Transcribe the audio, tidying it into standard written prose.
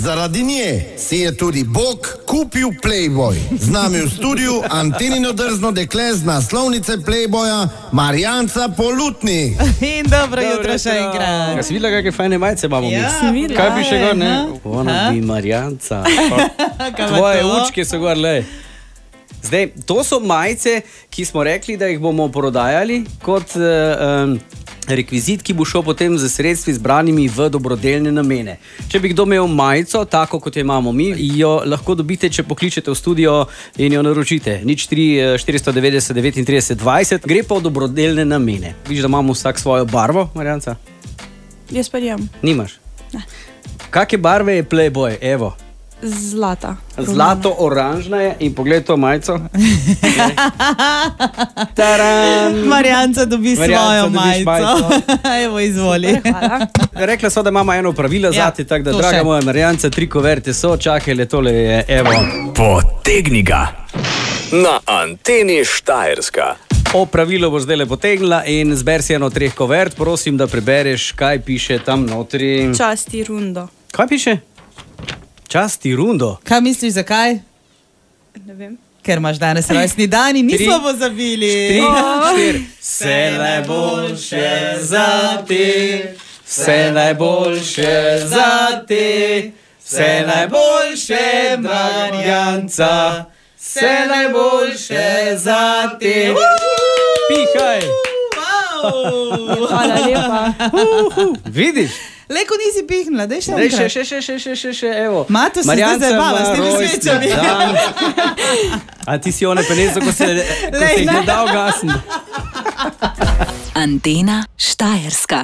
Zaradi nje si je tudi Bog kupil Playboy. Z nami v studiu Antenino drzno dekle z naslovnice Playboya, Marjanca Polutnik. In dobro jutro še enkrat. Ja, si videla, kakšne fajne majice imamo mi? videla. Kaj piše gor, ne? Ona bi Marjanca. Tvoje učke so gor, lej. Zdaj, to so majice, ki smo rekli, da jih bomo prodajali kot rekvizit, ki bo šel potem z sredstvi zbranimi v dobrodelne namene. Če bi kdo imel majico, tako kot jo imamo mi, jo lahko dobite, če pokličete v studio in jo naročite. 03 490 39 20, gre pa v dobrodelne namene. Vidiš, da imamo vsak svojo barvo, Marjanca? Jaz pa nimam. Nimaš? Ne. Kakšne barve je Playboy? Evo. Zlata. Zlato-oranžna je in pogled to majico. Taran! Marjanca dobi svojo majico. Evo, izvoli. Rekla so, da imamo eno pravilo zate, tako da, to draga še. moja Marjanca, 3 koverte so, čakajle, tole je, evo. Potegni ga na Anteni Štajerska. O pravilo boš zdaj le potegnila in zber si eno 3 kovert, prosim, da prebereš, kaj piše tam notri. Časti rundo. Kaj piše? Časti rundo. Kaj misliš, zakaj? Ne vem. Ker imaš danes rojstni dan in nismo pozabili. 3, 4. Vse najboljše za te, vse najboljše za te, vse najboljše, Marjanca, vse najboljše za te. Pihaj! Hvala lepa. Vidiš? Leko nisi pihnila, daj še enkrat. Še, evo. Mato se zdaj zabava s temi svečami. A ti si one penezo, ko se jih ne da ugasniti. Antena Štajerska.